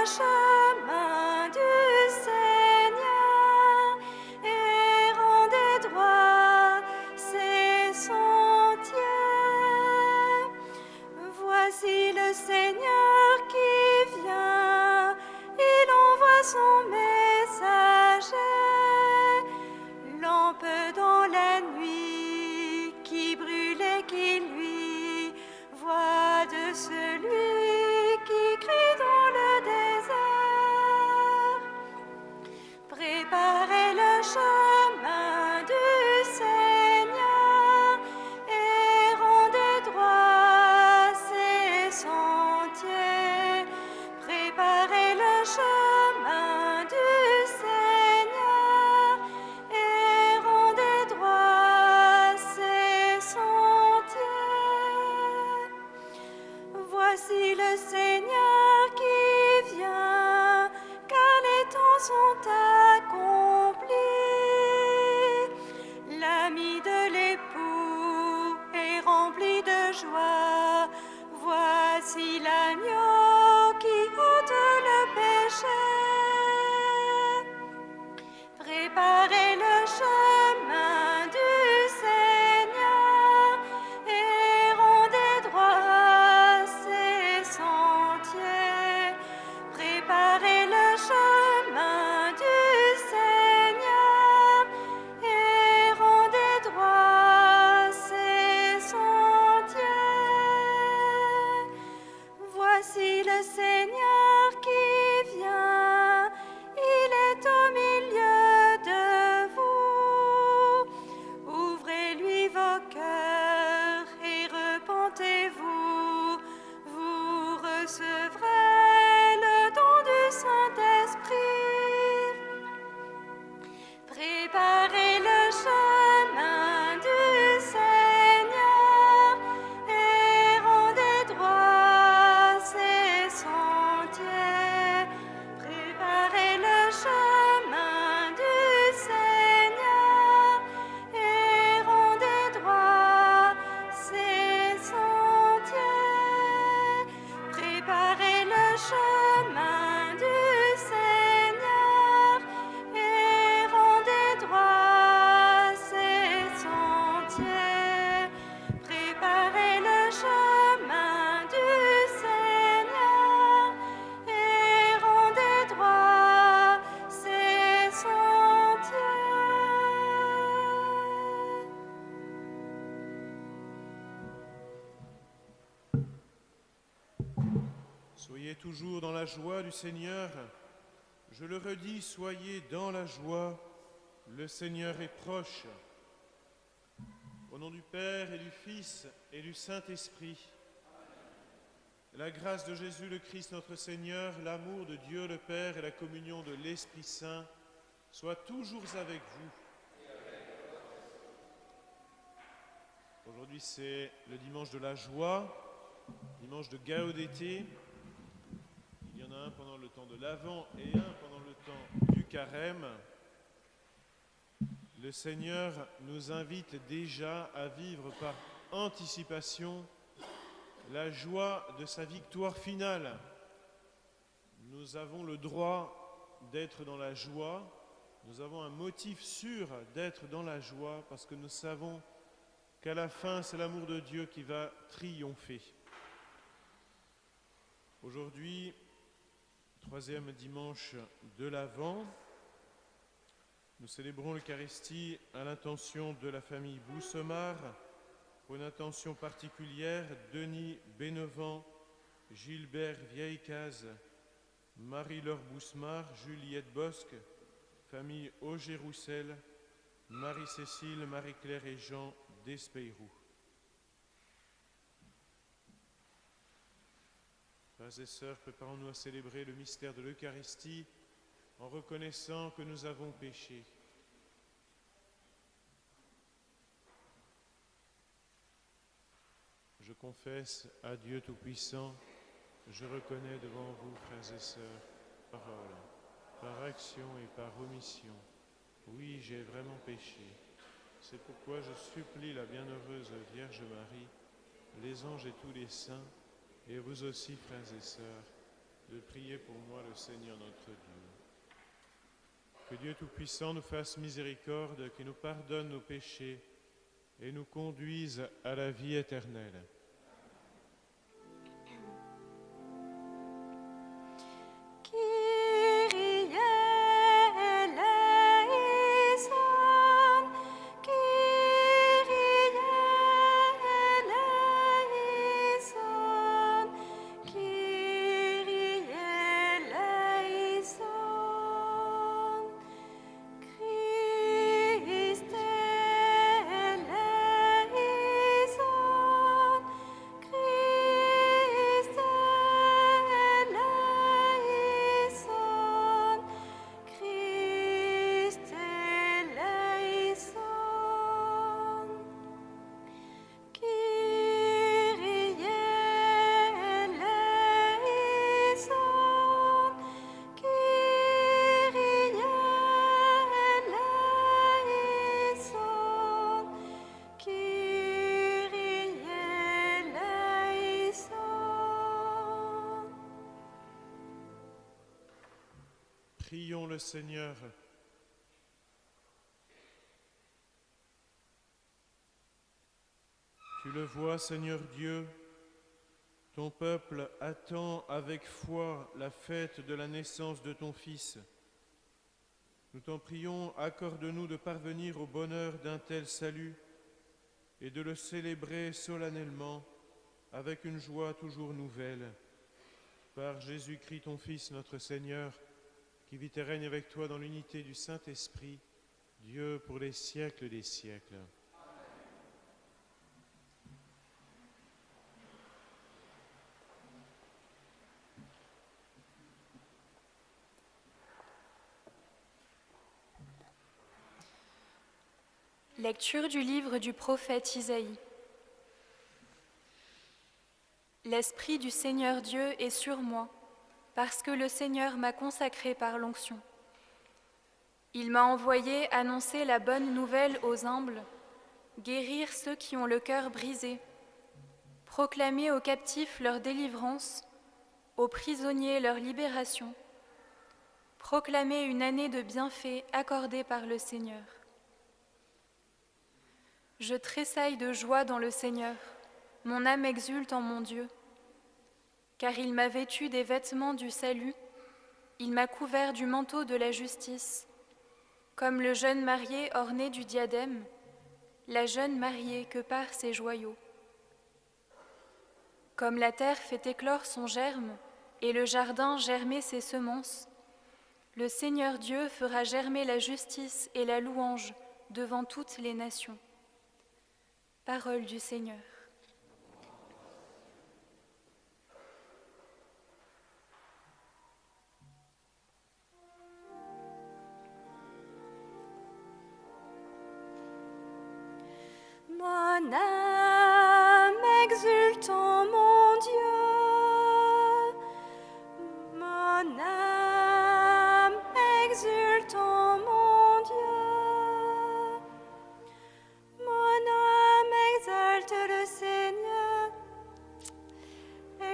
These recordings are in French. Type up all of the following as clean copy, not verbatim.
chemin du Seigneur et rendez droit ses sentiers. Voici le Seigneur qui vient, il envoie son messager, lampe dans la nuit qui brûle et qui luit, voix de celui qui crie dans le désert. Préparez le chemin du Seigneur et rendez droit ses sentiers. Préparez le chemin du Seigneur et rendez droit ses sentiers. Voici le Seigneur qui vient, car les temps sont accomplis. L'ami de l'époux est rempli de joie. Voici l'agneau qui ôte le péché. Préparez le chemin du Seigneur et rendez droit ses sentiers. Préparez le chemin du Seigneur et rendez droit ses sentiers. Voici le Seigneur qui vient, il est au milieu de vous. Ouvrez-lui vos cœurs et repentez-vous. Vous recevrez le don du Saint-Esprit. Préparez le chemin du Seigneur et rendez droit ses sentiers. Préparez le chemin du Seigneur et rendez droit ses sentiers. Préparez le chemin du Seigneur et rendez droit ses sentiers. Préparez le chemin du Seigneur et rendez droit ses sentiers. Soyez toujours dans la joie du Seigneur. Je le redis, soyez dans la joie. Le Seigneur est proche. Au nom du Père et du Fils et du Saint-Esprit, la grâce de Jésus le Christ notre Seigneur, l'amour de Dieu le Père et la communion de l'Esprit Saint soient toujours avec vous. Aujourd'hui, c'est le dimanche de la joie, dimanche de Gaudété. Il y en a un pendant le temps de l'Avent et un pendant le temps du Carême. Le Seigneur nous invite déjà à vivre par anticipation la joie de sa victoire finale. Nous avons le droit d'être dans la joie. Nous avons un motif sûr d'être dans la joie parce que nous savons qu'à la fin, c'est l'amour de Dieu qui va triompher. Aujourd'hui, troisième dimanche de l'Avent, nous célébrons l'Eucharistie à l'intention de la famille Boussemard, pour une intention particulière, Denis Bénevent, Gilbert Vieillecase, Marie-Laure Boussemard, Juliette Bosque, famille Auger-Roussel, Marie-Cécile, Marie-Claire et Jean d'Espeyroux. Frères et sœurs, préparons-nous à célébrer le mystère de l'Eucharistie en reconnaissant que nous avons péché. Je confesse à Dieu Tout-Puissant, je reconnais devant vous, frères et sœurs, parole, par action et par omission. Oui, j'ai vraiment péché. C'est pourquoi je supplie la bienheureuse Vierge Marie, les anges et tous les saints, et vous aussi, frères et sœurs, de prier pour moi le Seigneur notre Dieu. Que Dieu Tout-Puissant nous fasse miséricorde, qu'il nous pardonne nos péchés et nous conduise à la vie éternelle. Prions le Seigneur. Tu le vois, Seigneur Dieu, ton peuple attend avec foi la fête de la naissance de ton Fils. Nous t'en prions, accorde-nous de parvenir au bonheur d'un tel salut et de le célébrer solennellement avec une joie toujours nouvelle. Par Jésus-Christ, ton Fils, notre Seigneur, qui vit et règne avec toi dans l'unité du Saint-Esprit, Dieu pour les siècles des siècles. Lecture du livre du prophète Isaïe. L'Esprit du Seigneur Dieu est sur moi, parce que le Seigneur m'a consacré par l'onction. Il m'a envoyé annoncer la bonne nouvelle aux humbles, guérir ceux qui ont le cœur brisé, proclamer aux captifs leur délivrance, aux prisonniers leur libération, proclamer une année de bienfaits accordée par le Seigneur. Je tressaille de joie dans le Seigneur, mon âme exulte en mon Dieu, car il m'a vêtu des vêtements du salut, il m'a couvert du manteau de la justice, comme le jeune marié orné du diadème, la jeune mariée que par ses joyaux. Comme la terre fait éclore son germe et le jardin germer ses semences, le Seigneur Dieu fera germer la justice et la louange devant toutes les nations. Parole du Seigneur. Mon âme exulte en mon Dieu, mon âme exulte en mon Dieu, mon âme exalte le Seigneur,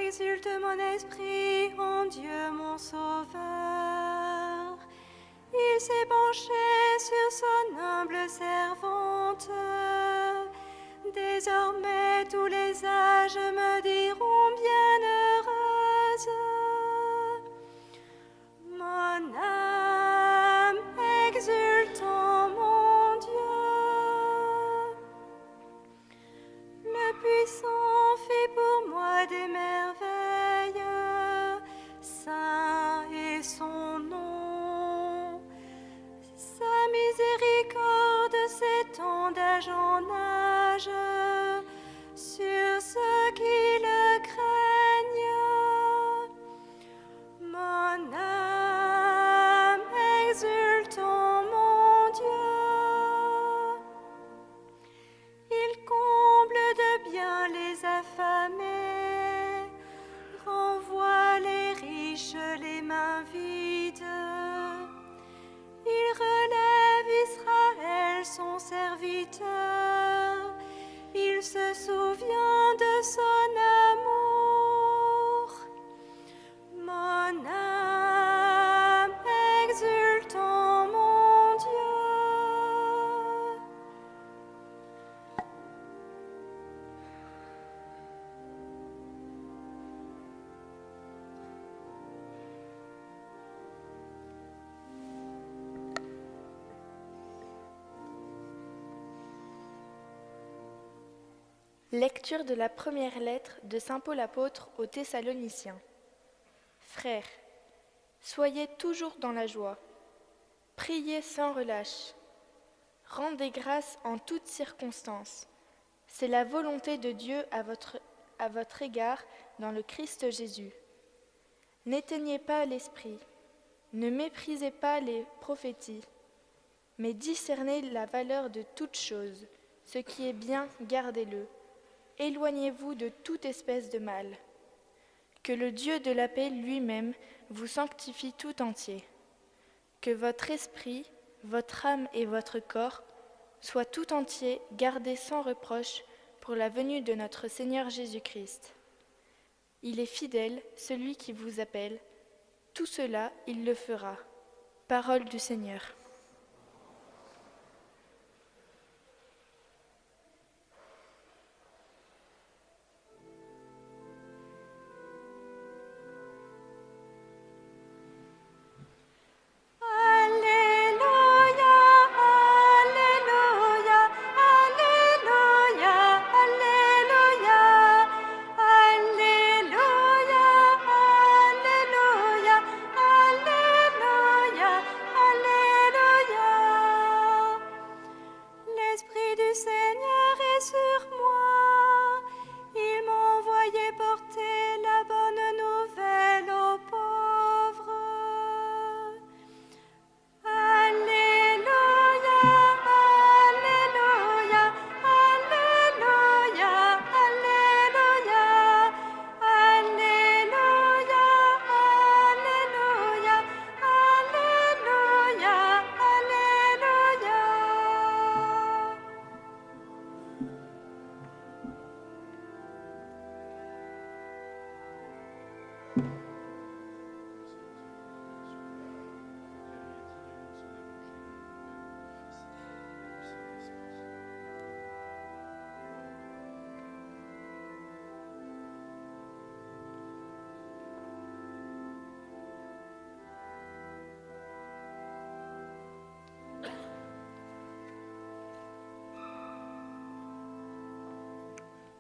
exulte mon esprit en Dieu mon Sauveur. Il s'est penché sur son humble servante. Désormais tous les âges me diront bienheureuse. Mon âme exulte en mon Dieu. Le puissant fait pour moi des merveilles. Saint est son nom. Sa miséricorde s'étend d'âge en âge sur ceux qui le craignent. Mon âme exulte en mon Dieu. Il comble de bien les affamés, renvoie les riches les mains vides. Il relève Israël son serviteur, il se souvient de son amour. Mon Lecture de la première lettre de saint Paul apôtre aux Thessaloniciens. Frères, soyez toujours dans la joie, priez sans relâche, rendez grâce en toutes circonstances. C'est la volonté de Dieu à votre égard dans le Christ Jésus. N'éteignez pas l'esprit, ne méprisez pas les prophéties, mais discernez la valeur de toutes choses. Ce qui est bien, gardez-le. Éloignez-vous de toute espèce de mal. Que le Dieu de la paix lui-même vous sanctifie tout entier. Que votre esprit, votre âme et votre corps soient tout entiers gardés sans reproche pour la venue de notre Seigneur Jésus-Christ. Il est fidèle, celui qui vous appelle. Tout cela, il le fera. Parole du Seigneur.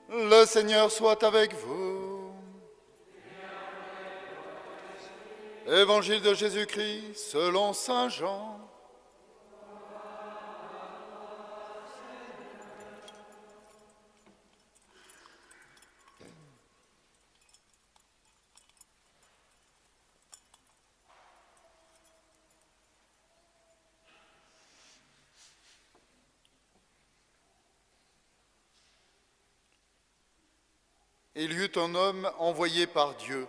Le Seigneur soit avec vous. Évangile de Jésus-Christ selon saint Jean. Il y eut un homme envoyé par Dieu.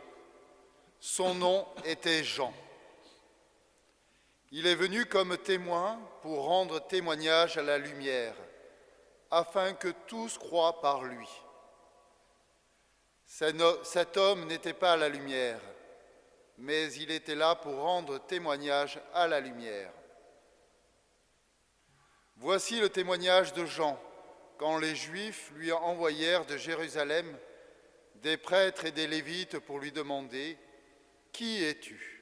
Son nom était Jean. Il est venu comme témoin pour rendre témoignage à la lumière, afin que tous croient par lui. Cet homme n'était pas à la lumière, mais il était là pour rendre témoignage à la lumière. Voici le témoignage de Jean, quand les Juifs lui envoyèrent de Jérusalem des prêtres et des Lévites pour lui demander « Qui es-tu »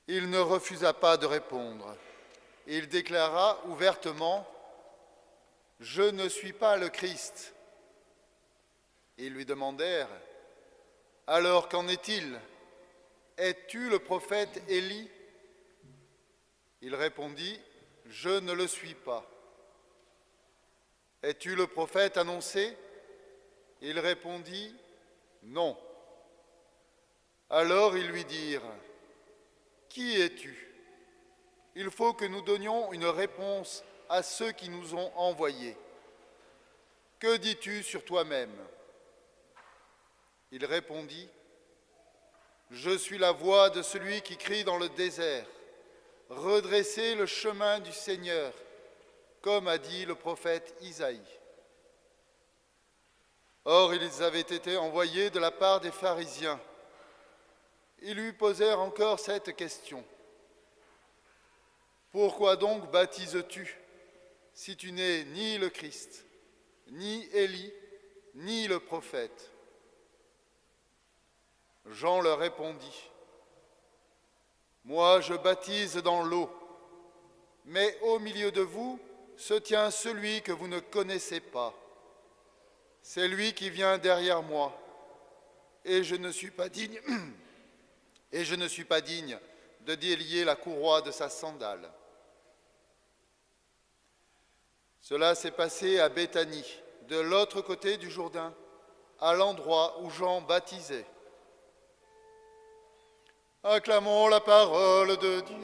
Il ne refusa pas de répondre. Il déclara ouvertement « Je ne suis pas le Christ ». Ils lui demandèrent « Alors qu'en est-il ? Es-tu le prophète Élie » Il répondit « Je ne le suis pas ». « Es-tu le prophète annoncé » Il répondit « Non ». Alors ils lui dirent « Qui es-tu ? Il faut que nous donnions une réponse à ceux qui nous ont envoyés. Que dis-tu sur toi-même » Il répondit « Je suis la voix de celui qui crie dans le désert. Redressez le chemin du Seigneur, comme a dit le prophète Isaïe. » Or, ils avaient été envoyés de la part des pharisiens. Ils lui posèrent encore cette question. « Pourquoi donc baptises-tu, si tu n'es ni le Christ, ni Élie, ni le prophète ?» Jean leur répondit. « Moi, je baptise dans l'eau, mais au milieu de vous se tient celui que vous ne connaissez pas. c'est lui qui vient derrière moi, et je ne suis pas digne, et je ne suis pas digne de délier la courroie de sa sandale. Cela s'est passé à Béthanie, de l'autre côté du Jourdain, à l'endroit où Jean baptisait. Acclamons la parole de Dieu.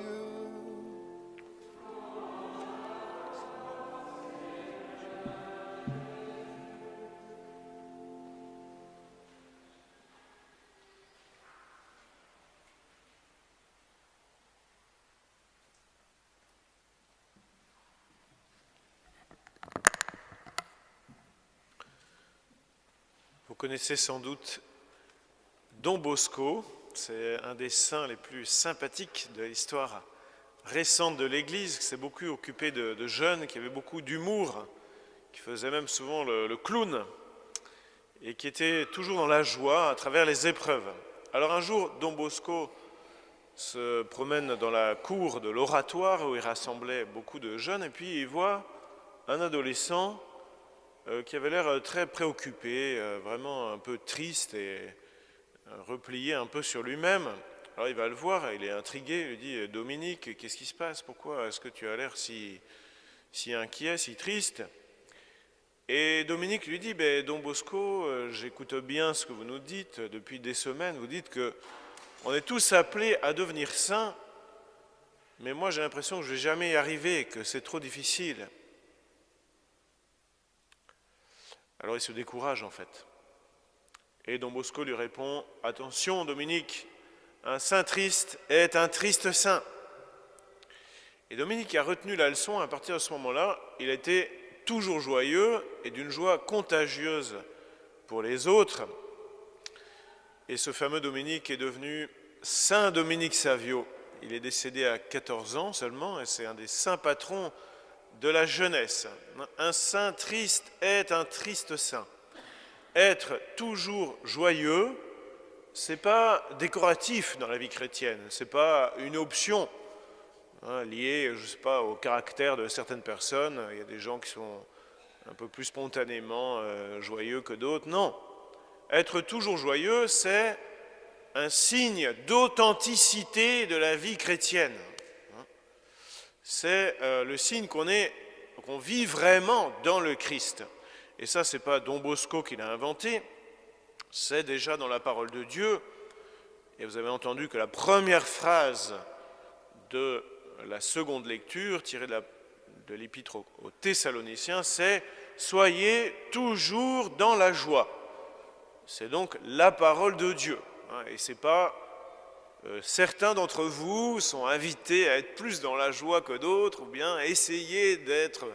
Vous connaissez sans doute Don Bosco, c'est un des saints les plus sympathiques de l'histoire récente de l'Église, qui s'est beaucoup occupé de jeunes, qui avait beaucoup d'humour, qui faisait même souvent le clown, et qui était toujours dans la joie à travers les épreuves. Alors un jour, Don Bosco se promène dans la cour de l'oratoire où il rassemblait beaucoup de jeunes, et puis il voit un adolescent qui avait l'air très préoccupé, vraiment un peu triste et replié un peu sur lui-même. Alors il va le voir, il est intrigué, il lui dit « Dominique, qu'est-ce qui se passe? Pourquoi est-ce que tu as l'air si inquiet, si triste ?» Et Dominique lui dit « Don Bosco, j'écoute bien ce que vous nous dites depuis des semaines, vous dites qu'on est tous appelés à devenir saints, mais moi j'ai l'impression que je ne vais jamais y arriver, que c'est trop difficile. » Alors il se décourage en fait. Et Don Bosco lui répond « Attention Dominique, un saint triste est un triste saint. » Et Dominique a retenu la leçon. À partir de ce moment-là, il a été toujours joyeux et d'une joie contagieuse pour les autres. Et ce fameux Dominique est devenu Saint Dominique Savio. Il est décédé à 14 ans seulement et c'est un des saints patrons de la jeunesse. Un saint triste est un triste saint. Être toujours joyeux, c'est pas décoratif dans la vie chrétienne, c'est pas une option liée, je sais pas, au caractère de certaines personnes. Il y a des gens qui sont un peu plus spontanément joyeux que d'autres. Non, être toujours joyeux, c'est un signe d'authenticité de la vie chrétienne. C'est le signe qu'on vit vraiment dans le Christ. Et ça, ce n'est pas Don Bosco qui l'a inventé, c'est déjà dans la parole de Dieu. Et vous avez entendu que la première phrase de la seconde lecture, tirée de l'épître aux Thessaloniciens, c'est « Soyez toujours dans la joie ». C'est donc la parole de Dieu. Et ce n'est pas... certains d'entre vous sont invités à être plus dans la joie que d'autres, ou bien essayer d'être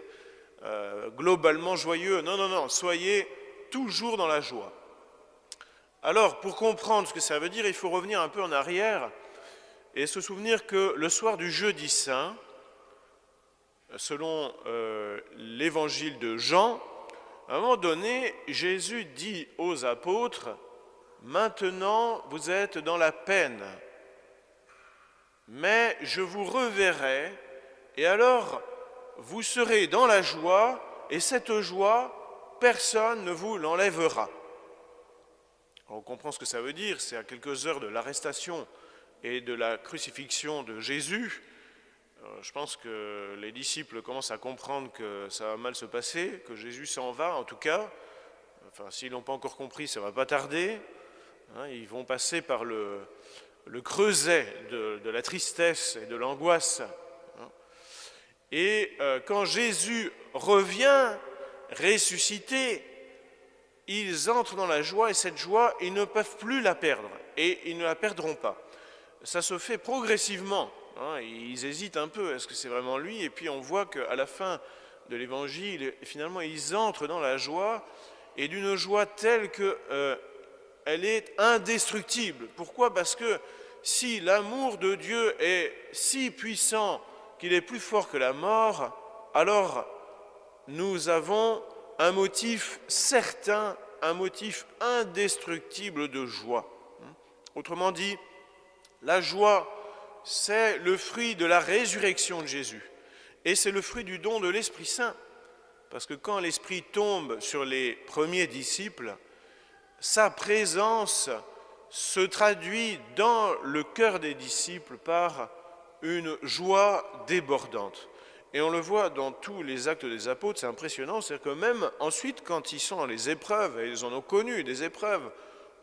globalement joyeux. Non, non, non, soyez toujours dans la joie. Alors, pour comprendre ce que ça veut dire, il faut revenir un peu en arrière et se souvenir que le soir du jeudi saint, selon l'évangile de Jean, à un moment donné, Jésus dit aux apôtres « Maintenant, vous êtes dans la peine, mais je vous reverrai, et alors vous serez dans la joie, et cette joie, personne ne vous l'enlèvera. » On comprend ce que ça veut dire, c'est à quelques heures de l'arrestation et de la crucifixion de Jésus. Je pense que les disciples commencent à comprendre que ça va mal se passer, que Jésus s'en va en tout cas. Enfin, s'ils n'ont pas encore compris, ça ne va pas tarder. Ils vont passer par le creuset de la tristesse et de l'angoisse. Et quand Jésus revient ressuscité, ils entrent dans la joie, et cette joie, ils ne peuvent plus la perdre, et ils ne la perdront pas. Ça se fait progressivement. Ils hésitent un peu, est-ce que c'est vraiment lui? Et puis on voit qu'à la fin de l'évangile, finalement, ils entrent dans la joie, et d'une joie telle qu'elle est indestructible. Pourquoi? Parce que si l'amour de Dieu est si puissant qu'il est plus fort que la mort, alors nous avons un motif certain, un motif indestructible de joie. Autrement dit, la joie, c'est le fruit de la résurrection de Jésus. Et c'est le fruit du don de l'Esprit Saint. parce que quand l'Esprit tombe sur les premiers disciples, sa présence se traduit dans le cœur des disciples par une joie débordante. Et on le voit dans tous les actes des apôtres, c'est impressionnant, c'est-à-dire que même ensuite, quand ils sont dans les épreuves, et ils en ont connu des épreuves,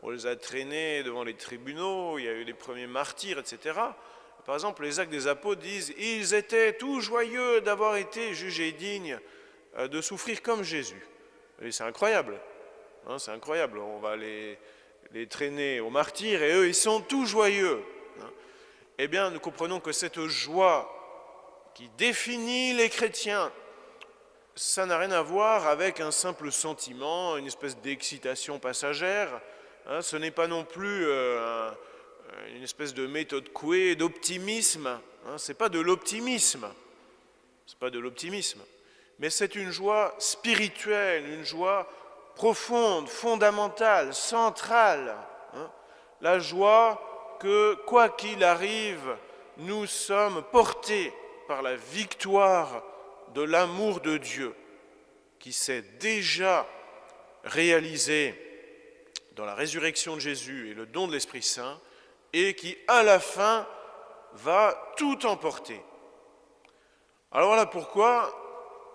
on les a traînés devant les tribunaux, il y a eu les premiers martyrs, etc. Par exemple, les actes des apôtres disent « Ils étaient tout joyeux d'avoir été jugés dignes de souffrir comme Jésus ». Et c'est incroyable, hein, c'est incroyable. On va les traîner aux martyrs et eux, ils sont tout joyeux. Eh bien, nous comprenons que cette joie qui définit les chrétiens, ça n'a rien à voir avec un simple sentiment, une espèce d'excitation passagère. Hein, ce n'est pas non plus une espèce de méthode couée, d'optimisme. Hein, ce n'est pas de l'optimisme. C'est pas de l'optimisme. Mais c'est une joie spirituelle, une joie profonde, fondamentale, centrale. Hein, la joie que, quoi qu'il arrive, nous sommes portés par la victoire de l'amour de Dieu qui s'est déjà réalisé dans la résurrection de Jésus et le don de l'Esprit Saint et qui, à la fin, va tout emporter. Alors voilà pourquoi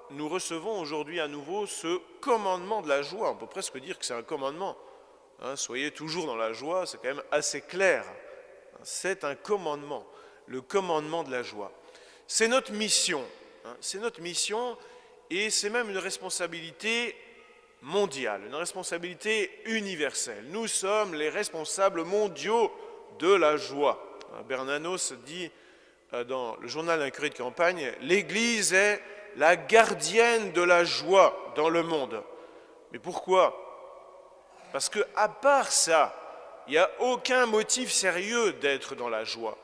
nous recevons aujourd'hui à nouveau ce commandement de la joie. On peut presque dire que c'est un commandement. Hein, soyez toujours dans la joie, c'est quand même assez clair. C'est un commandement, le commandement de la joie. C'est notre mission, hein, c'est notre mission et c'est même une responsabilité mondiale, une responsabilité universelle. Nous sommes les responsables mondiaux de la joie. Bernanos dit dans le journal d'un curé de campagne, l'Église est la gardienne de la joie dans le monde. Mais pourquoi? Parce qu'à part ça, il n'y a aucun motif sérieux d'être dans la joie.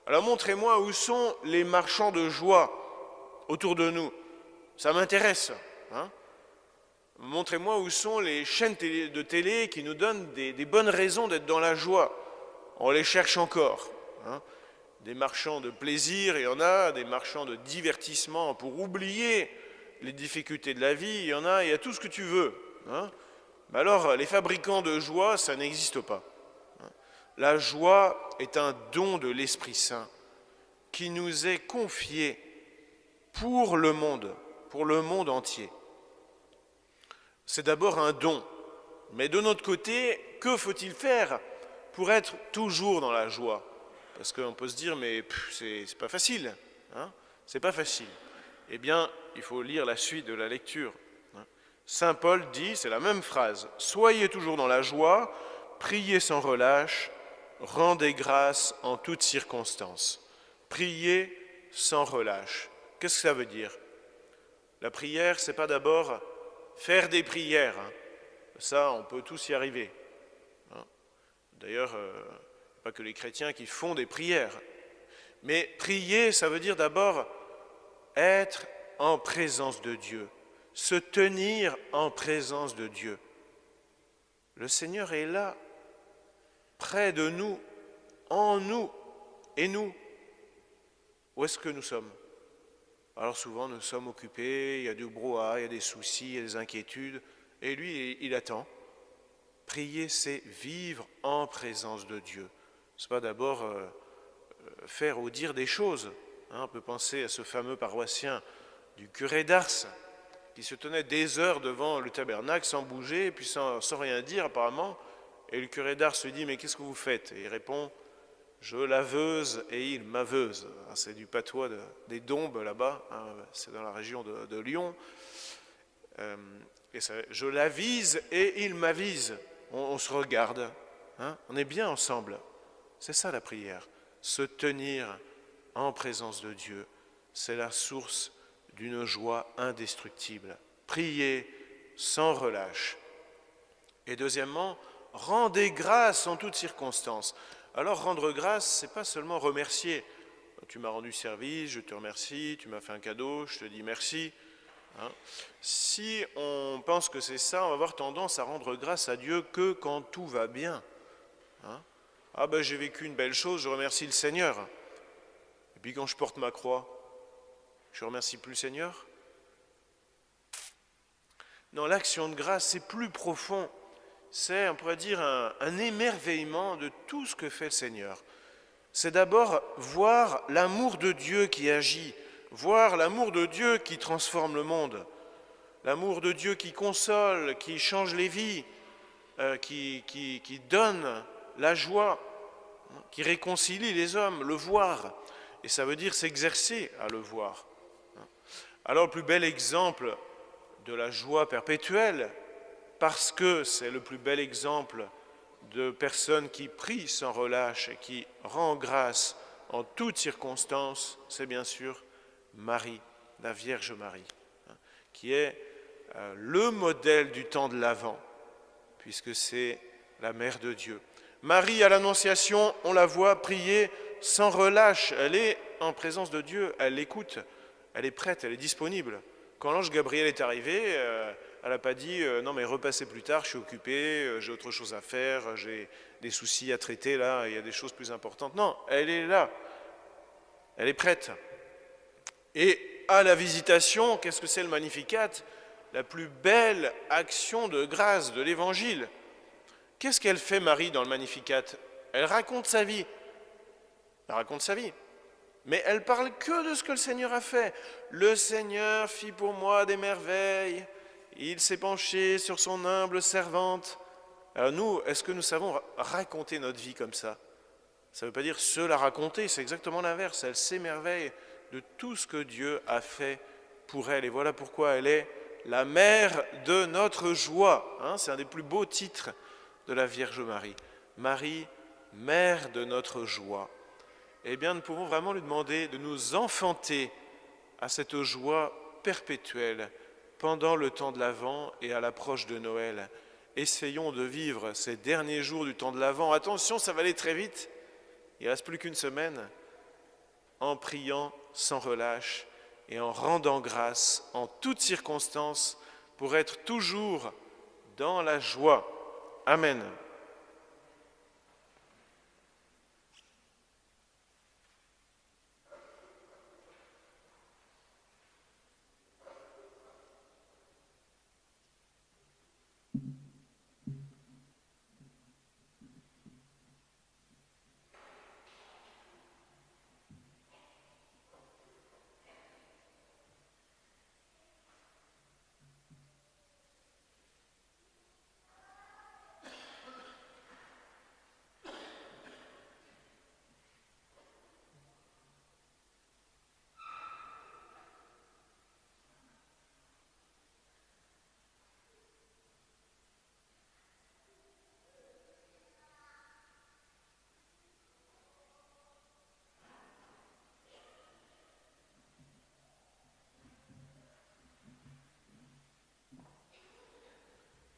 Alors montrez-moi où sont les marchands de joie autour de nous. Ça m'intéresse. Hein? Montrez-moi où sont les chaînes de télé qui nous donnent des bonnes raisons d'être dans la joie. On les cherche encore. Hein? Des marchands de plaisir, il y en a, des marchands de divertissement pour oublier les difficultés de la vie, il y a tout ce que tu veux. Hein? Mais alors, les fabricants de joie, ça n'existe pas. La joie est un don de l'Esprit Saint qui nous est confié pour le monde entier. C'est d'abord un don, mais de notre côté, que faut-il faire pour être toujours dans la joie? Parce qu'on peut se dire, mais c'est pas facile, hein? C'est pas facile. Eh bien, il faut lire la suite de la lecture. Saint Paul dit, c'est la même phrase, « Soyez toujours dans la joie, priez sans relâche, rendez grâce en toutes circonstances. » Priez sans relâche. Qu'est-ce que ça veut dire? La prière, c'est pas d'abord faire des prières. Hein. Ça, on peut tous y arriver. Hein. D'ailleurs, pas que les chrétiens qui font des prières. Mais prier, ça veut dire d'abord être en présence de Dieu, se tenir en présence de Dieu. Le Seigneur est là, près de nous, en nous, et nous. Où est-ce que nous sommes? Alors souvent, nous sommes occupés, il y a du brouhaha, il y a des soucis, il y a des inquiétudes, et lui, il attend. Prier, c'est vivre en présence de Dieu. Ce n'est pas d'abord faire ou dire des choses. Hein, on peut penser à ce fameux paroissien du curé d'Ars, qui se tenait des heures devant le tabernacle sans bouger, puis sans rien dire apparemment. Et le curé d'Ars lui dit, mais qu'est-ce que vous faites? Et il répond, je laveuse et il m'aveuse. C'est du patois des Dombes là-bas, hein, c'est dans la région de Lyon. Et ça, je l'avise et il m'avise. On se regarde, hein, on est bien ensemble. C'est ça la prière, se tenir en présence de Dieu. C'est la source d'une joie indestructible. Priez sans relâche. Et deuxièmement, rendez grâce en toutes circonstances. Alors rendre grâce, ce n'est pas seulement remercier. Tu m'as rendu service, je te remercie, tu m'as fait un cadeau, je te dis merci. Hein. Si on pense que c'est ça, on va avoir tendance à rendre grâce à Dieu que quand tout va bien. Hein. Ah ben j'ai vécu une belle chose, je remercie le Seigneur. Et puis quand je porte ma croix, je ne remercie plus le Seigneur. Non, l'action de grâce, c'est plus profond. C'est, on pourrait dire, un émerveillement de tout ce que fait le Seigneur. C'est d'abord voir l'amour de Dieu qui agit, voir l'amour de Dieu qui transforme le monde, l'amour de Dieu qui console, qui change les vies, qui donne la joie, qui réconcilie les hommes, le voir. Et ça veut dire s'exercer à le voir. Alors le plus bel exemple de la joie perpétuelle, parce que c'est le plus bel exemple de personnes qui prient sans relâche et qui rend grâce en toutes circonstances, c'est bien sûr Marie, la Vierge Marie, qui est le modèle du temps de l'Avent, puisque c'est la Mère de Dieu. Marie, à l'Annonciation, on la voit prier sans relâche. Elle est en présence de Dieu, elle l'écoute, elle est prête, elle est disponible. Quand l'ange Gabriel est arrivé, elle n'a pas dit « Non mais repassez plus tard, je suis occupée, j'ai autre chose à faire, j'ai des soucis à traiter là, il y a des choses plus importantes. » Non, elle est là, elle est prête. Et à la Visitation, qu'est-ce que c'est le Magnificat? La plus belle action de grâce de l'Évangile. Qu'est-ce qu'elle fait Marie dans le Magnificat? Elle raconte sa vie. Elle raconte sa vie. Mais elle parle que de ce que le Seigneur a fait. Le Seigneur fit pour moi des merveilles. Il s'est penché sur son humble servante. Alors nous, est-ce que nous savons raconter notre vie comme ça? Ça ne veut pas dire se la raconter, c'est exactement l'inverse. Elle s'émerveille de tout ce que Dieu a fait pour elle. Et voilà pourquoi elle est la mère de notre joie. C'est un des plus beaux titres de la Vierge Marie. Marie, mère de notre joie. Eh bien, nous pouvons vraiment lui demander de nous enfanter à cette joie perpétuelle pendant le temps de l'Avent et à l'approche de Noël. Essayons de vivre ces derniers jours du temps de l'Avent. Attention, ça va aller très vite. Il ne reste plus qu'une semaine. En priant sans relâche et en rendant grâce en toutes circonstances pour être toujours dans la joie. Amen.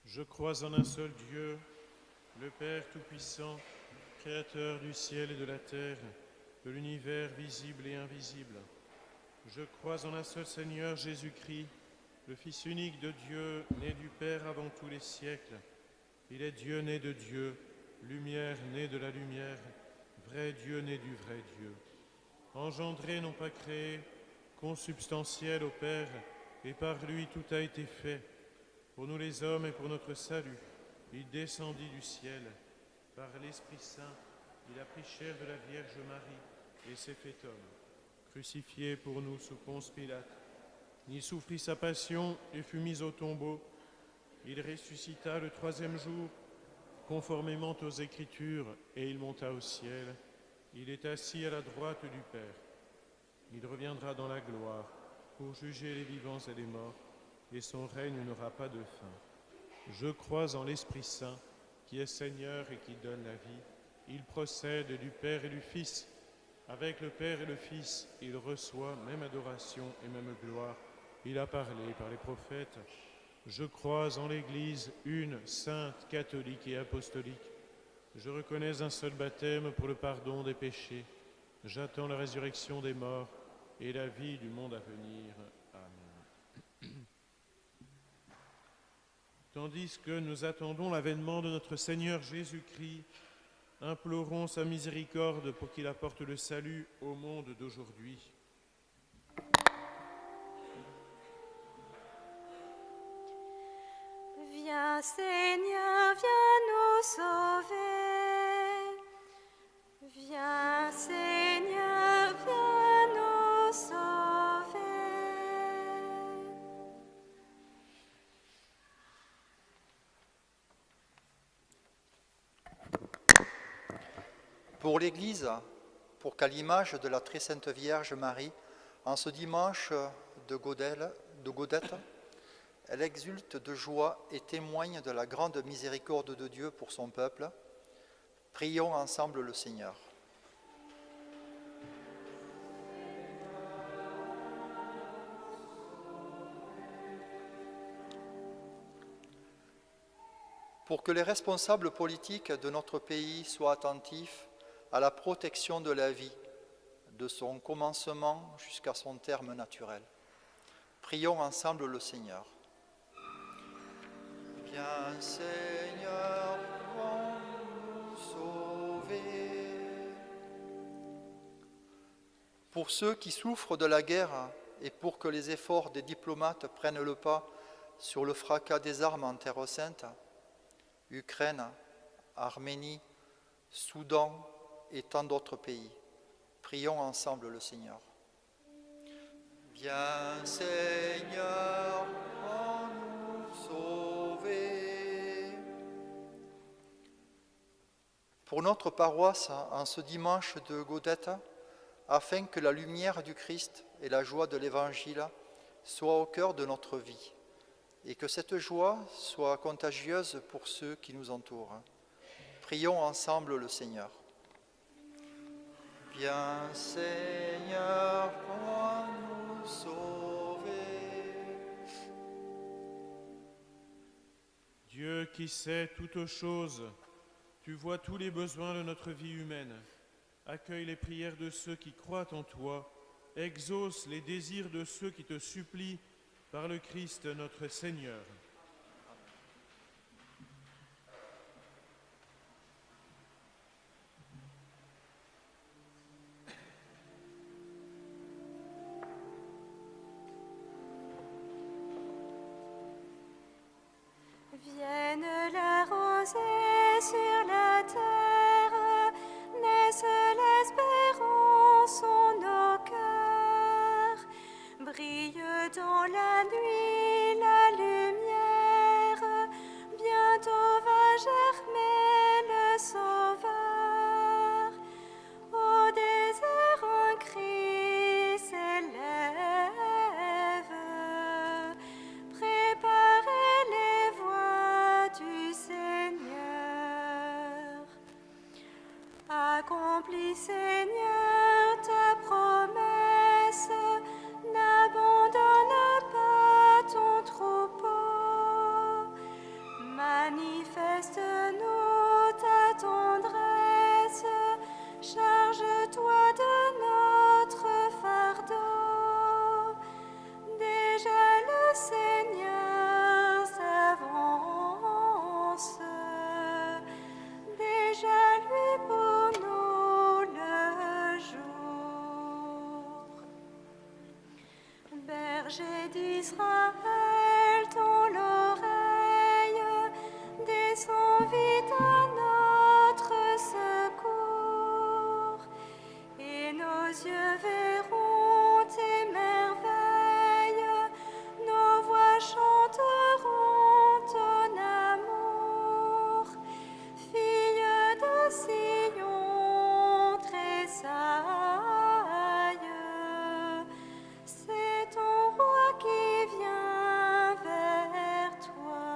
Je crois en un seul Dieu, le Père Tout-Puissant, Créateur du ciel et de la terre, de l'univers visible et invisible. Je crois en un seul Seigneur Jésus-Christ, le Fils unique de Dieu, né du Père avant tous les siècles. Il est Dieu né de Dieu, lumière née de la lumière, vrai Dieu né du vrai Dieu. Engendré, non pas créé, consubstantiel au Père, et par lui tout a été fait. Pour nous les hommes et pour notre salut, il descendit du ciel. Par l'Esprit Saint, il a pris chair de la Vierge Marie et s'est fait homme. Crucifié pour nous sous Ponce Pilate, il souffrit sa passion et fut mis au tombeau. Il ressuscita le troisième jour, conformément aux Écritures, et il monta au ciel. Il est assis à la droite du Père. Il reviendra dans la gloire pour juger les vivants et les morts, et son règne n'aura pas de fin. Je crois en l'Esprit Saint, qui est Seigneur et qui donne la vie. Il procède du Père et du Fils. Avec le Père et le Fils, il reçoit même adoration et même gloire. Il a parlé par les prophètes. Je crois en l'Église, une, sainte, catholique et apostolique. Je reconnais un seul baptême pour le pardon des péchés. J'attends la résurrection des morts et la vie du monde à venir. Amen. Tandis que nous attendons l'avènement de notre Seigneur Jésus-Christ, implorons sa miséricorde pour qu'il apporte le salut au monde d'aujourd'hui. Viens Seigneur, viens nous sauver. Viens Seigneur, viens nous sauver. Pour l'Église, pour qu'à l'image de la très sainte Vierge Marie, en ce dimanche de Gaudette, elle exulte de joie et témoigne de la grande miséricorde de Dieu pour son peuple. Prions ensemble le Seigneur. Pour que les responsables politiques de notre pays soient attentifs à la protection de la vie, de son commencement jusqu'à son terme naturel. Prions ensemble le Seigneur. Viens Seigneur, nous sauver. Pour ceux qui souffrent de la guerre et pour que les efforts des diplomates prennent le pas sur le fracas des armes en Terre sainte, Ukraine, Arménie, Soudan et tant d'autres pays. Prions ensemble le Seigneur. Viens Seigneur, nous sauver. Pour notre paroisse, en ce dimanche de Gaudette, afin que la lumière du Christ et la joie de l'Évangile soient au cœur de notre vie, et que cette joie soit contagieuse pour ceux qui nous entourent. Prions ensemble le Seigneur. Viens Seigneur, nous sauver. Dieu qui sait toutes choses, tu vois tous les besoins de notre vie humaine. Accueille les prières de ceux qui croient en toi, exauce les désirs de ceux qui te supplient par le Christ notre Seigneur. Vienne la rosée sur la terre, naisse l'espérance en nos cœurs. Brille dans la nuit la lumière, bientôt va germer le Sauveur. Au désert un cri s'élève, préparez les voies du Seigneur. Accomplis Seigneur ta promesse, n'abandonne pas ton troupeau. Manifeste-nous ta tendresse, charge-toi de notre fardeau. Déjà le Seigneur s'avance, déjà lui pour nous le jour. Berger d'Israël, ton l'oreille, descends vite à notre secours, et nos yeux verront tes merveilles, nos voix chanteront ton amour. Fille de Sion, tressaille, c'est ton roi qui vient vers toi.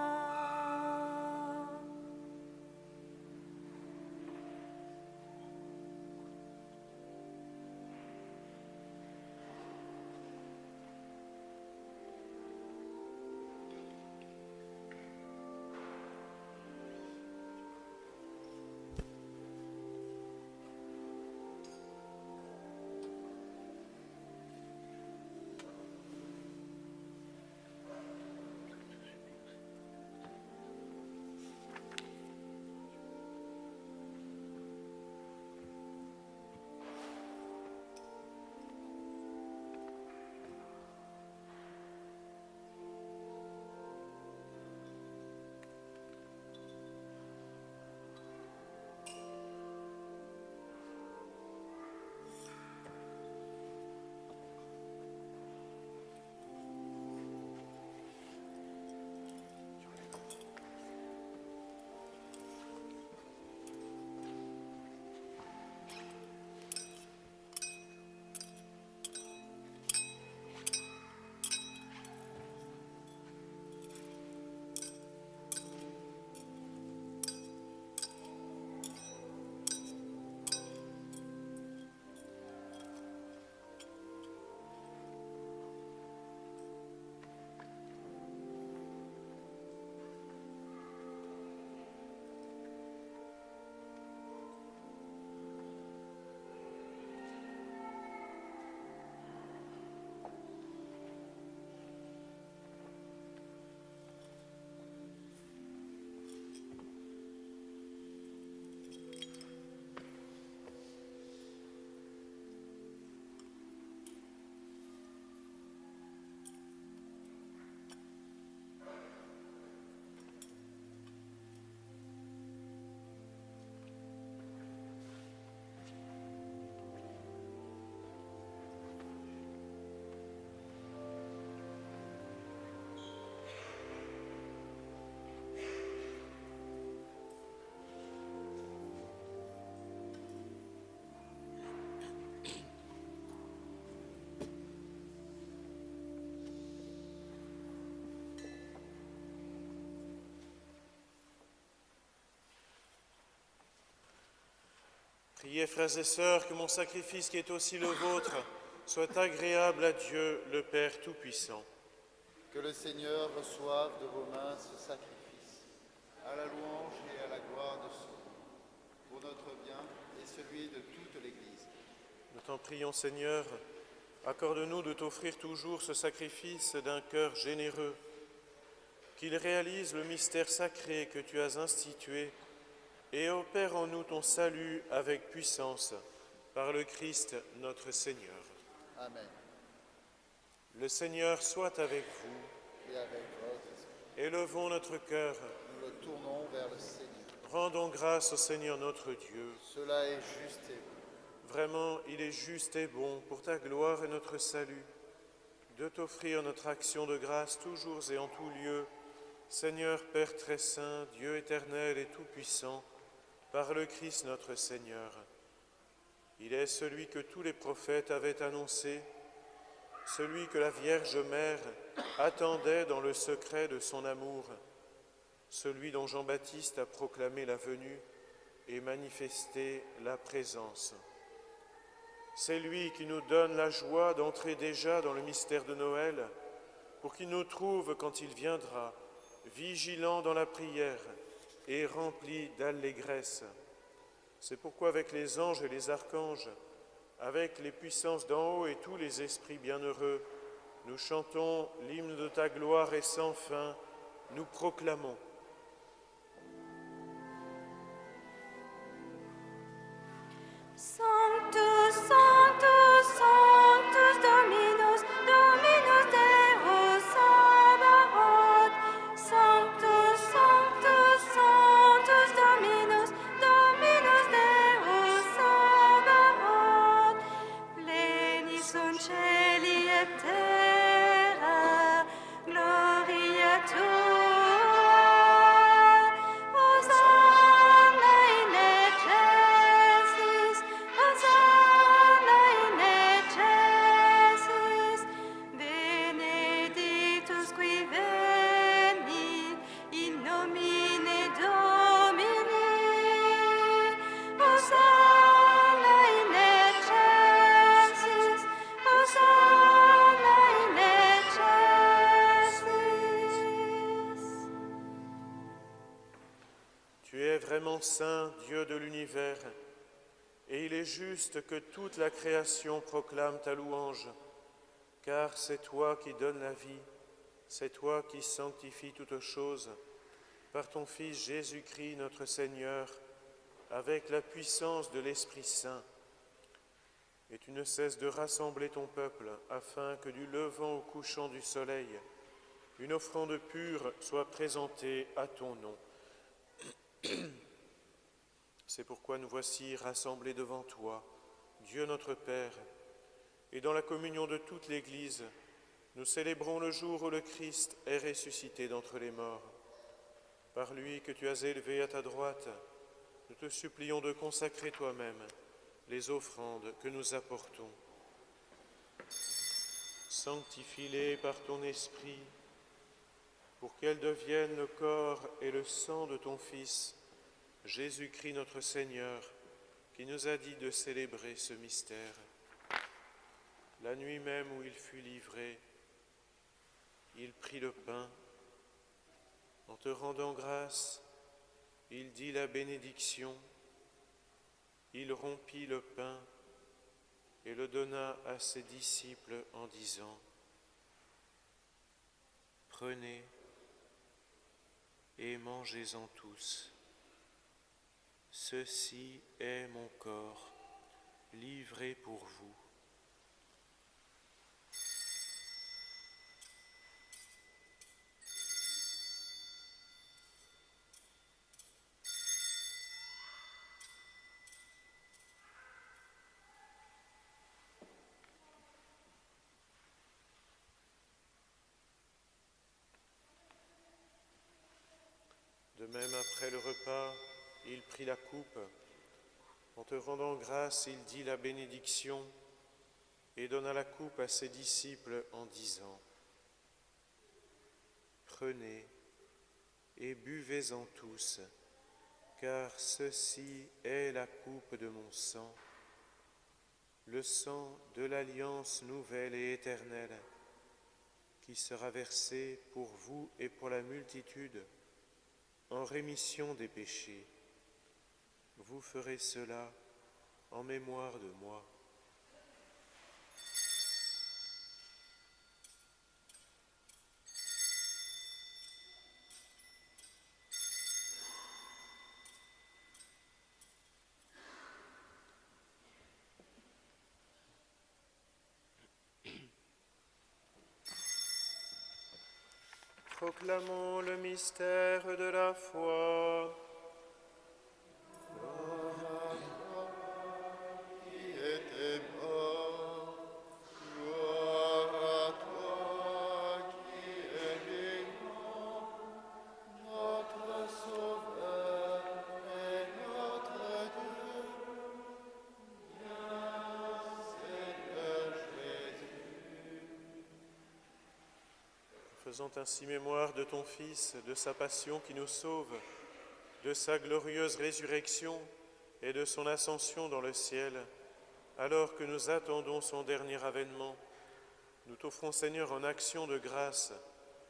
Priez, frères et sœurs, que mon sacrifice qui est aussi le vôtre soit agréable à Dieu, le Père Tout-Puissant. Que le Seigneur reçoive de vos mains ce sacrifice, à la louange et à la gloire de son nom, pour notre bien et celui de toute l'Église. Nous t'en prions, Seigneur, accorde-nous de t'offrir toujours ce sacrifice d'un cœur généreux, qu'il réalise le mystère sacré que tu as institué et opère en nous ton salut avec puissance, par le Christ notre Seigneur. Amen. Le Seigneur soit avec vous. Et avec votre esprit, Élevons notre cœur. nous le tournons vers le Seigneur. Rendons grâce au Seigneur notre Dieu. Cela est juste et bon. Vraiment, il est juste et bon, pour ta gloire et notre salut, de t'offrir notre action de grâce toujours et en tout lieu, Seigneur Père très saint, Dieu éternel et tout-puissant, par le Christ notre Seigneur. Il est celui que tous les prophètes avaient annoncé, celui que la Vierge Mère attendait dans le secret de son amour, celui dont Jean-Baptiste a proclamé la venue et manifesté la présence. C'est lui qui nous donne la joie d'entrer déjà dans le mystère de Noël, pour qu'il nous trouve quand il viendra, vigilants dans la prière et remplis d'allégresse. C'est pourquoi avec les anges et les archanges, avec les puissances d'en haut et tous les esprits bienheureux, nous chantons l'hymne de ta gloire et sans fin, nous proclamons. Sanctus, Sanctus, Sanctus Dominus, Dominus Deus Sabaoth. Sanctus, Sanctus, Sanctus Dominus, Dominus Deus Sabaoth. Pleni sunt celi et terra, gloria tua. Hosanna in excelsis, Hosanna in excelsis, benedictus qui venit in nomine Domini. Hosanna in excelsis, Hosanna in excelsis. Tu es vraiment saint, Dieu de l'univers, et il est juste que toute la création proclame ta louange, car c'est toi qui donnes la vie, c'est toi qui sanctifies toutes choses, par ton Fils Jésus-Christ notre Seigneur, avec la puissance de l'Esprit Saint. Et tu ne cesses de rassembler ton peuple, afin que du levant au couchant du soleil, une offrande pure soit présentée à ton nom. C'est pourquoi nous voici rassemblés devant toi, Dieu notre Père, et dans la communion de toute l'Église, nous célébrons le jour où le Christ est ressuscité d'entre les morts. Par lui que tu as élevé à ta droite, nous te supplions de consacrer toi-même les offrandes que nous apportons. Sanctifie-les par ton Esprit, pour qu'elles deviennent le corps et le sang de ton Fils, Jésus-Christ notre Seigneur, qui nous a dit de célébrer ce mystère. La nuit même où il fut livré, il prit le pain. En te rendant grâce, il dit la bénédiction. Il rompit le pain et le donna à ses disciples en disant : « Prenez et mangez-en tous. Ceci est mon corps, livré pour vous. » De même, après le repas, il prit la coupe. En te rendant grâce, il dit la bénédiction et donna la coupe à ses disciples en disant : « Prenez et buvez-en tous, car ceci est la coupe de mon sang, le sang de l'alliance nouvelle et éternelle, qui sera versé pour vous et pour la multitude en rémission des péchés. Vous ferez cela en mémoire de moi. Proclamons le mystère de la foi. Qui était mort, gloire à toi qui es vivant, notre Sauveur et notre Dieu. Viens, Seigneur Jésus. Faisant ainsi mémoire de ton Fils, de sa passion qui nous sauve, de sa glorieuse résurrection et de son ascension dans le ciel, alors que nous attendons son dernier avènement, nous t'offrons, Seigneur, en action de grâce,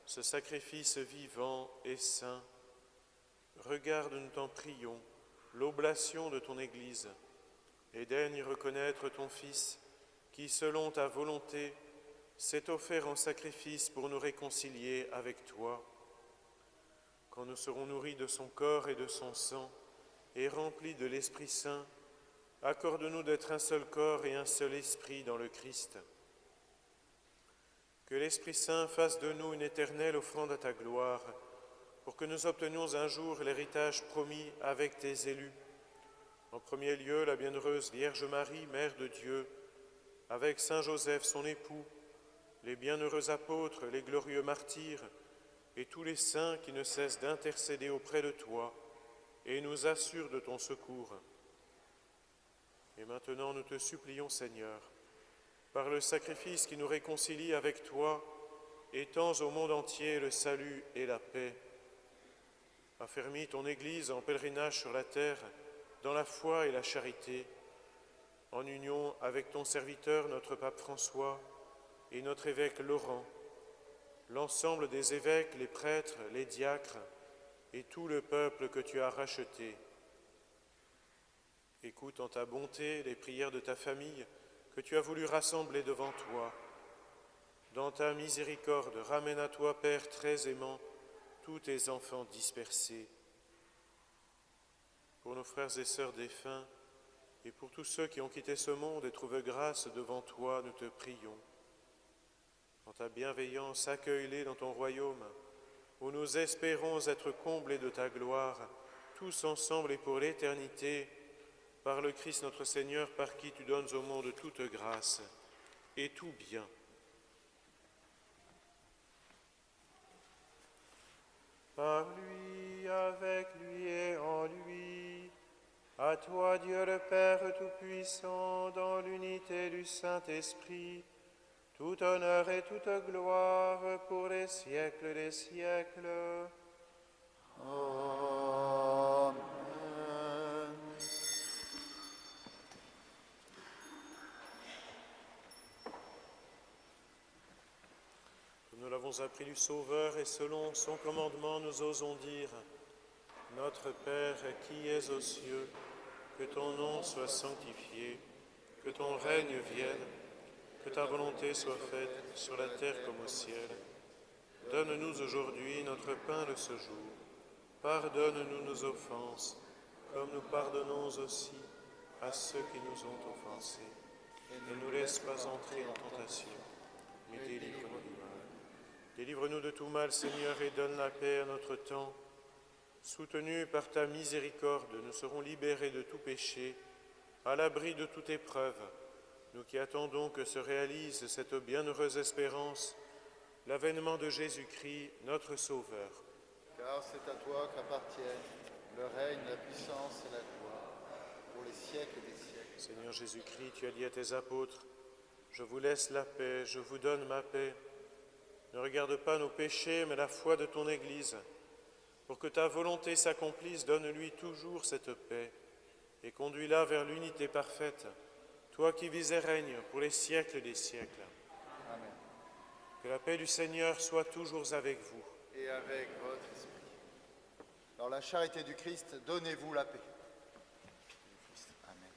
ce sacrifice vivant et saint. Regarde, nous t'en prions, l'oblation de ton Église, et daigne y reconnaître ton Fils, qui, selon ta volonté, s'est offert en sacrifice pour nous réconcilier avec toi. Quand nous serons nourris de son corps et de son sang, et remplis de l'Esprit Saint, accorde-nous d'être un seul corps et un seul esprit dans le Christ. Que l'Esprit Saint fasse de nous une éternelle offrande à ta gloire, pour que nous obtenions un jour l'héritage promis avec tes élus. En premier lieu, la bienheureuse Vierge Marie, Mère de Dieu, avec Saint Joseph, son époux, les bienheureux apôtres, les glorieux martyrs, et tous les saints qui ne cessent d'intercéder auprès de toi et nous assurent de ton secours. Et maintenant, nous te supplions, Seigneur, par le sacrifice qui nous réconcilie avec toi, étends au monde entier le salut et la paix. Affermis ton Église en pèlerinage sur la terre, dans la foi et la charité, en union avec ton serviteur, notre pape François, et notre évêque Laurent, l'ensemble des évêques, les prêtres, les diacres et tout le peuple que tu as racheté. Écoute en ta bonté les prières de ta famille que tu as voulu rassembler devant toi. Dans ta miséricorde, ramène à toi, Père très aimant, tous tes enfants dispersés. Pour nos frères et sœurs défunts et pour tous ceux qui ont quitté ce monde et trouvent grâce devant toi, nous te prions. En ta bienveillance, accueille-les dans ton royaume, où nous espérons être comblés de ta gloire, tous ensemble et pour l'éternité, par le Christ notre Seigneur, par qui tu donnes au monde toute grâce et tout bien. Par lui, avec lui et en lui, à toi Dieu le Père Tout-Puissant, dans l'unité du Saint-Esprit, tout honneur et toute gloire pour les siècles des siècles. Amen. Nous l'avons appris du Sauveur et selon son commandement, nous osons dire: Notre Père qui es aux cieux, que ton nom soit sanctifié, que ton règne vienne, que ta volonté soit faite sur la terre comme au ciel. Donne-nous aujourd'hui notre pain de ce jour. Pardonne-nous nos offenses, comme nous pardonnons aussi à ceux qui nous ont offensés. Et ne nous laisse pas entrer en tentation, mais délivre-nous du mal. Délivre-nous de tout mal, Seigneur, et donne la paix à notre temps. Soutenus par ta miséricorde, nous serons libérés de tout péché, à l'abri de toute épreuve, nous qui attendons que se réalise cette bienheureuse espérance, l'avènement de Jésus-Christ, notre Sauveur. Car c'est à toi qu'appartiennent le règne, la puissance et la gloire, pour les siècles des siècles. Seigneur Jésus-Christ, tu as dit à tes apôtres: Je vous laisse la paix, je vous donne ma paix. Ne regarde pas nos péchés, mais la foi de ton Église. Pour que ta volonté s'accomplisse, donne-lui toujours cette paix et conduis-la vers l'unité parfaite, toi qui vis et règnes pour les siècles des siècles. Amen. Que la paix du Seigneur soit toujours avec vous. Et avec votre esprit. Dans la charité du Christ, donnez-vous la paix. Amen.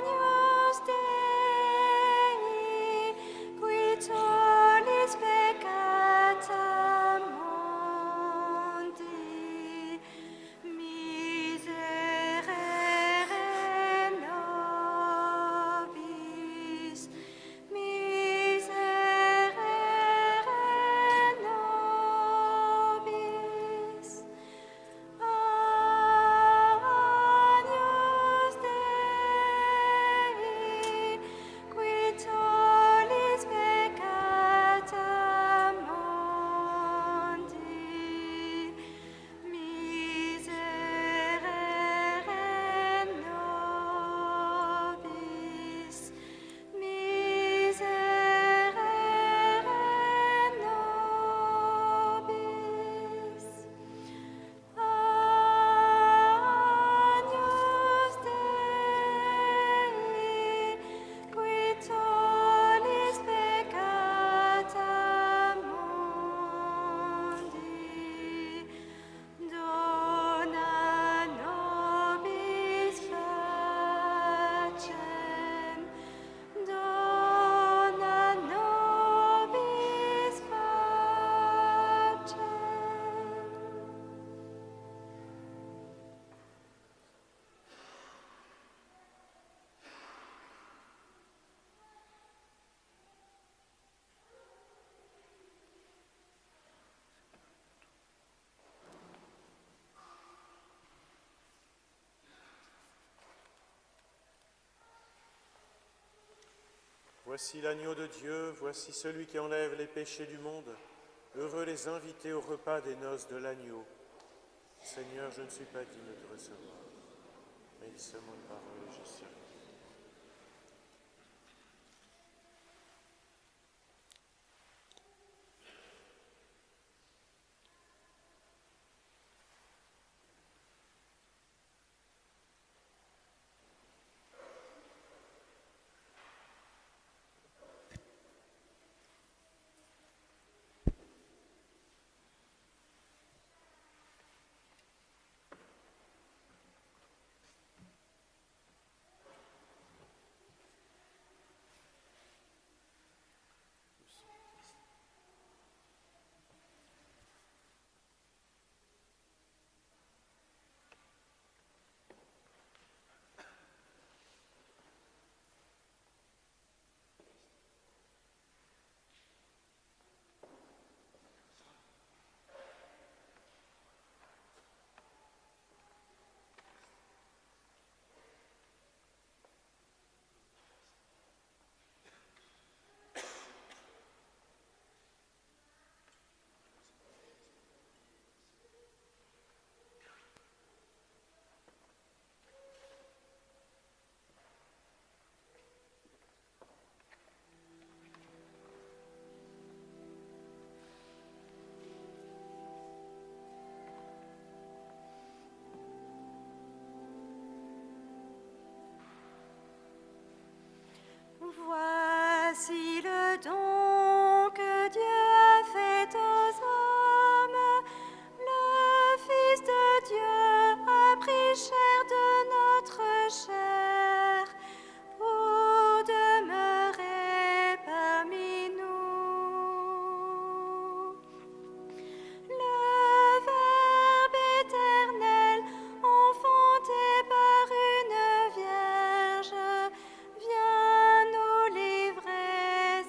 Agnus Dei, qui tollis peccata mundi, miserere nobis, miserere nobis. Agnus Dei, qui tollis peccata mundi, miserere nobis, miserere nobis. Agnus Dei, qui tollis peccata mundi, dona nobis pacem, dona nobis pacem. Voici l'agneau de Dieu, voici celui qui enlève les péchés du monde. Heureux les invités au repas des noces de l'agneau. Seigneur, je ne suis pas digne de te recevoir, mais dis seulement une parole et je serai. Voici le don que Dieu a fait aux hommes. Le Fils de Dieu a pris chair de notre chair pour demeurer parmi nous. Le Verbe éternel, enfanté par une vierge, vient nous livrer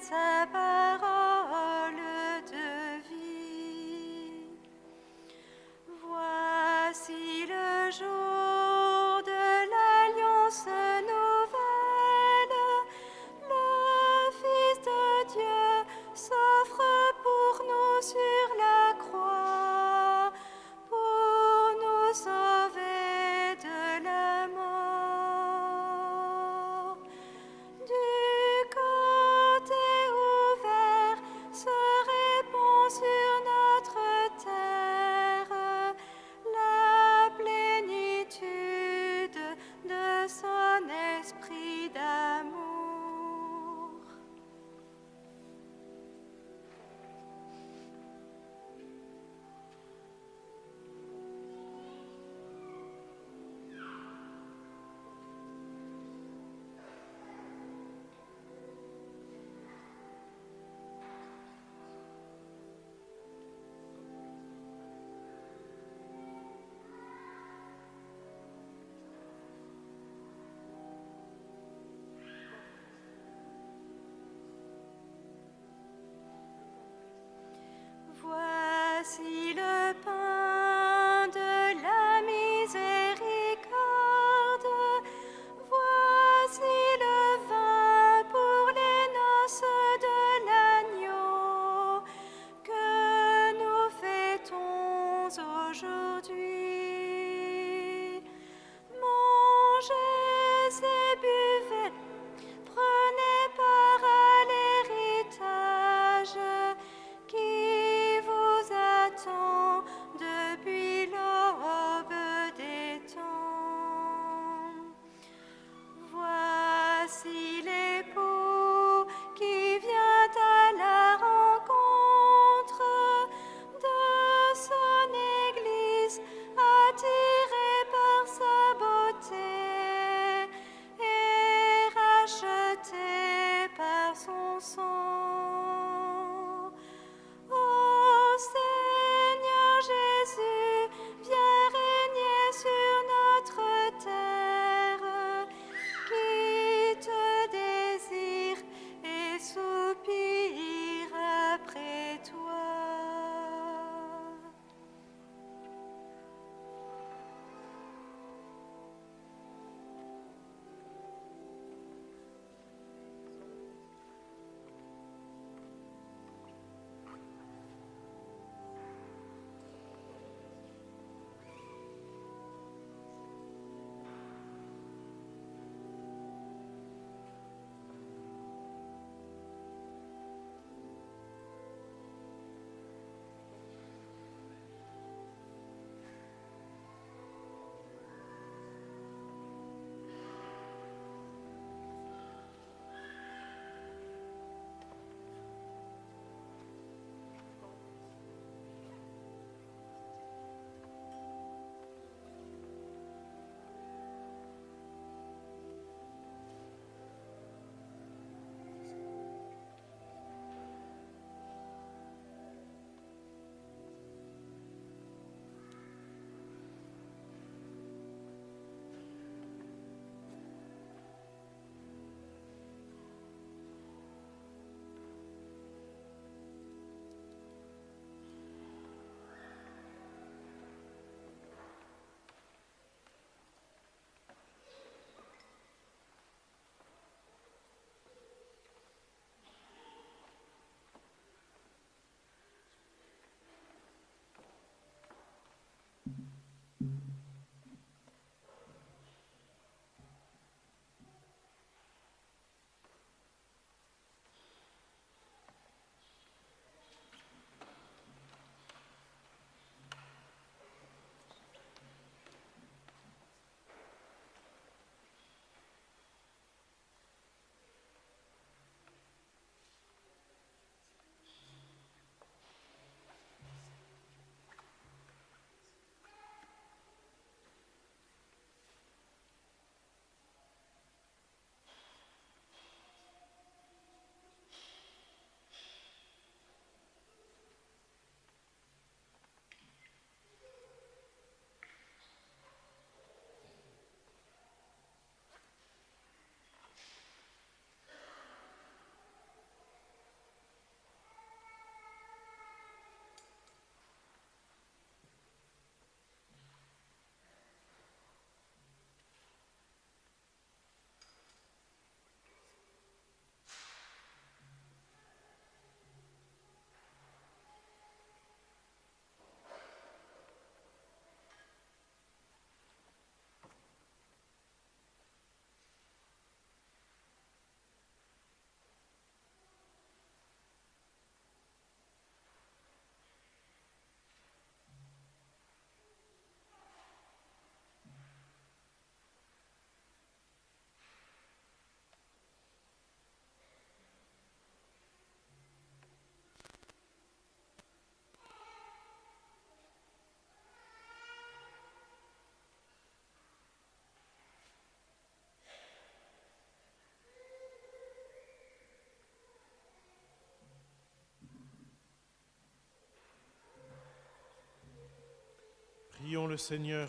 le Seigneur.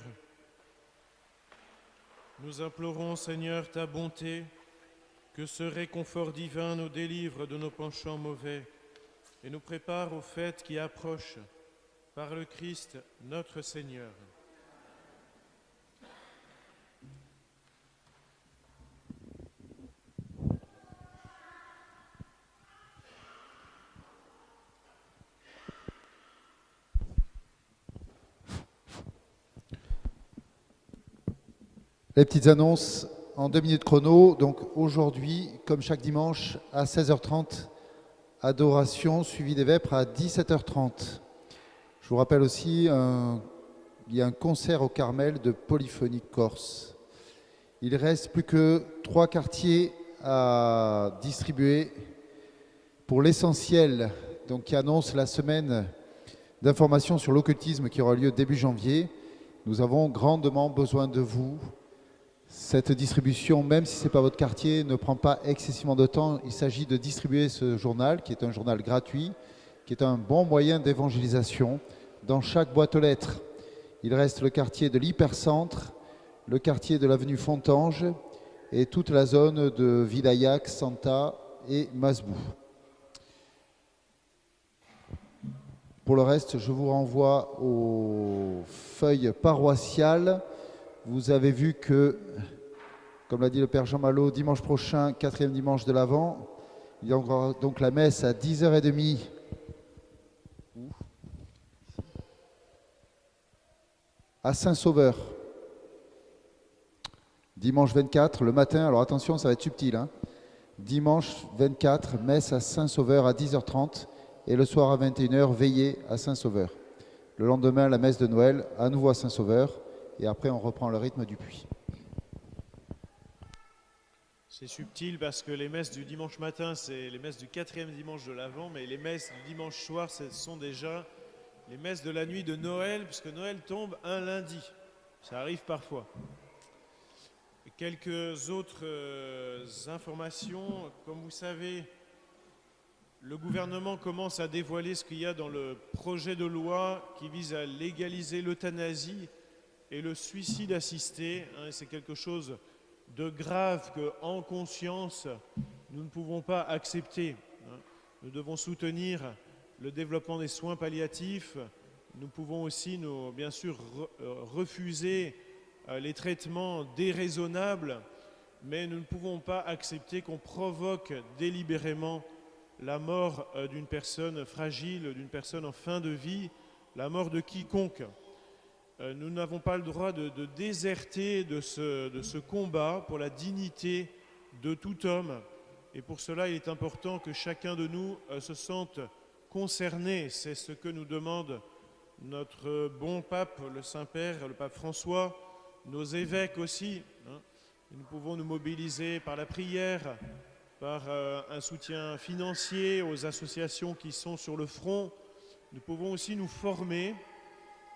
Nous implorons, Seigneur, ta bonté, que ce réconfort divin nous délivre de nos penchants mauvais et nous prépare aux fêtes qui approchent par le Christ notre Seigneur. Les petites annonces en 2 minutes chrono. Donc aujourd'hui, comme chaque dimanche, à 16h30, adoration suivie des vêpres à 17h30. Je vous rappelle aussi, il y a un concert au Carmel de Polyphonie Corse. Il reste plus que 3 quartiers à distribuer pour l'essentiel, donc qui annonce la semaine d'information sur l'occultisme qui aura lieu début janvier. Nous avons grandement besoin de vous. Cette distribution, même si ce n'est pas votre quartier, ne prend pas excessivement de temps. Il s'agit de distribuer ce journal, qui est un journal gratuit, qui est un bon moyen d'évangélisation dans chaque boîte aux lettres. Il reste le quartier de l'Hypercentre, le quartier de l'avenue Fontange et toute la zone de Vidayac, Santa et Masbou. Pour le reste, je vous renvoie aux feuilles paroissiales. Vous avez vu que, comme l'a dit le Père Jean Malo, dimanche prochain, 4e dimanche de l'Avent, il y aura donc la messe à 10h30 à Saint-Sauveur. Dimanche 24, le matin, alors attention, ça va être subtil, hein. Dimanche 24, messe à Saint-Sauveur à 10h30 et le soir à 21h, veillée à Saint-Sauveur. Le lendemain, la messe de Noël, à nouveau à Saint-Sauveur. Et après, on reprend le rythme du puits. C'est subtil parce que les messes du dimanche matin, c'est les messes du 4e dimanche de l'Avent, mais les messes du dimanche soir, ce sont déjà les messes de la nuit de Noël, puisque Noël tombe un lundi. Ça arrive parfois. Et quelques autres informations. Comme vous savez, le gouvernement commence à dévoiler ce qu'il y a dans le projet de loi qui vise à légaliser l'euthanasie et le suicide assisté. C'est quelque chose de grave qu'en conscience, nous ne pouvons pas accepter. Nous devons soutenir le développement des soins palliatifs. Nous pouvons aussi, bien sûr, refuser les traitements déraisonnables, mais nous ne pouvons pas accepter qu'on provoque délibérément la mort d'une personne fragile, d'une personne en fin de vie, la mort de quiconque. Nous n'avons pas le droit de déserter de ce combat pour la dignité de tout homme. Et pour cela, il est important que chacun de nous se sente concerné. C'est ce que nous demande notre bon pape, le Saint-Père, le pape François, nos évêques aussi. Nous pouvons nous mobiliser par la prière, par un soutien financier aux associations qui sont sur le front. Nous pouvons aussi nous former